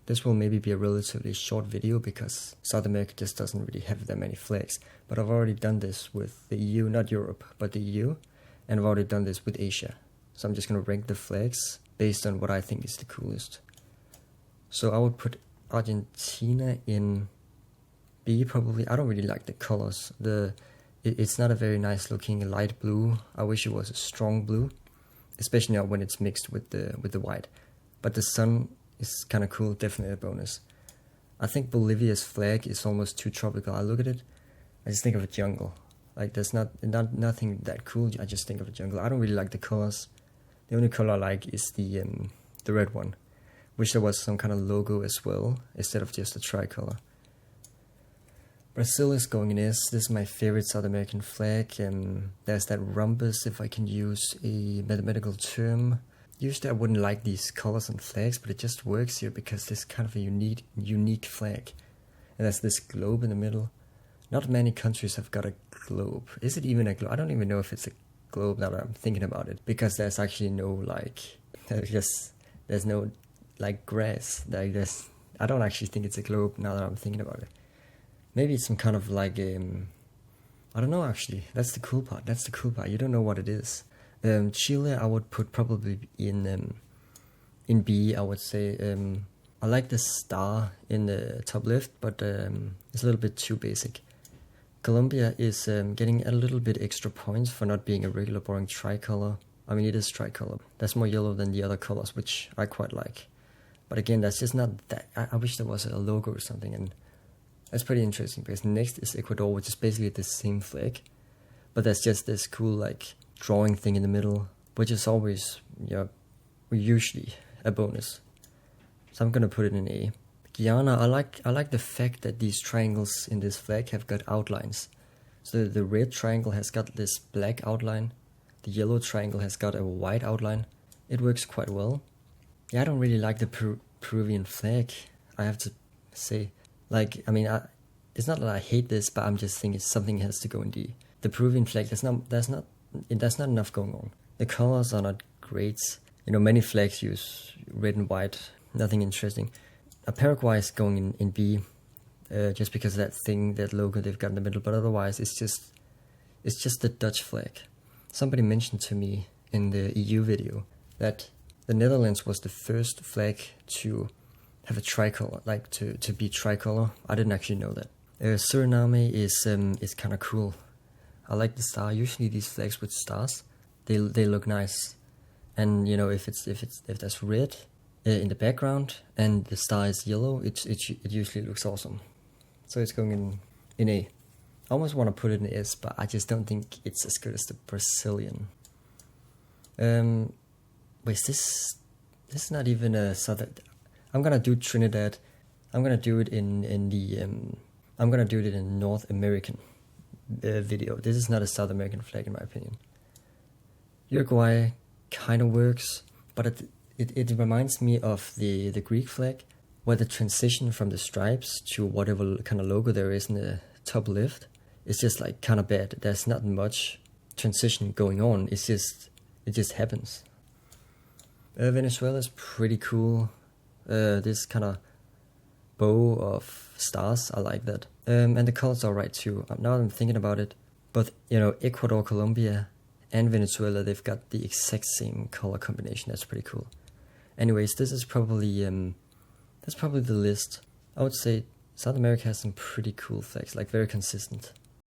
This will maybe be a relatively short video because South America just doesn't really have that many flags. But I've already done this with the EU, not Europe, but the EU. And I've already done this with Asia. So I'm just going to rank the flags based on what I think is the coolest. So I would put Argentina in B probably. I don't really like the colors. It's not a very nice looking light blue. I wish it was a strong blue, especially now when it's mixed with the white. But the sun is kind of cool, definitely a bonus. I think Bolivia's flag is almost too tropical. I look at it, I just think of a jungle. Like there's nothing that cool. I just think of a jungle. I don't really like the colors. The only color I like is the red one. Wish there was some kind of logo as well instead of just a tricolor. Brazil is going in S. This is my favorite South American flag. There's that rhombus, if I can use a mathematical term. Usually I wouldn't like these colors on flags, but it just works here because it's kind of a unique flag. And there's this globe in the middle. Not many countries have got a globe. Is it even a globe? I don't even know if it's a globe now that I'm thinking about it. Because there's actually no there's no like grass. I don't actually think it's a globe now that I'm thinking about it. Maybe it's some kind of like I don't know actually. That's the cool part. You don't know what it is. Chile I would put probably in B, I would say. I like the star in the top left, but it's a little bit too basic. Colombia is getting a little bit extra points for not being a regular boring tricolor. I mean, it is tricolor. That's more yellow than the other colors, which I quite like. But again, that's just not that. I wish there was a logo or something, and that's pretty interesting because next is Ecuador, which is basically the same flag, but there's just this cool like drawing thing in the middle, which is always, usually a bonus. So I'm gonna put it in A. Guyana, I like the fact that these triangles in this flag have got outlines. So the red triangle has got this black outline, the yellow triangle has got a white outline. It works quite well. Yeah, I don't really like the Peruvian flag, I have to say. Like, I mean, it's not that I hate this, but I'm just thinking something has to go in D. The Peruvian flag, there's not enough going on. The colors are not great. Many flags use red and white, nothing interesting. Paraguay is going in B, just because of that logo they've got in the middle. But otherwise, it's just the Dutch flag. Somebody mentioned to me in the EU video that the Netherlands was the first flag to have a tricolor, like to be tricolor. I didn't actually know that. Suriname is kind of cool. I like the star. Usually these flags with stars, they look nice. And if there's red in the background and the star is yellow, it usually looks awesome. So it's going in A. I almost want to put it in S, but I just don't think it's as good as the Brazilian. Wait, this is not even a southern. I'm gonna do Trinidad. I'm gonna do it in North American video. This is not a South American flag in my opinion. Uruguay kind of works, but it reminds me of the Greek flag, where the transition from the stripes to whatever kind of logo there is in the top left is just like kind of bad. There's not much transition going on. It just happens. Venezuela is pretty cool. This kind of bow of stars, I like that. And the colors are right too. Now that I'm thinking about it, but Ecuador, Colombia, and Venezuela, they've got the exact same color combination. That's pretty cool. Anyways, this is probably that's probably the list. I would say South America has some pretty cool flags, like very consistent.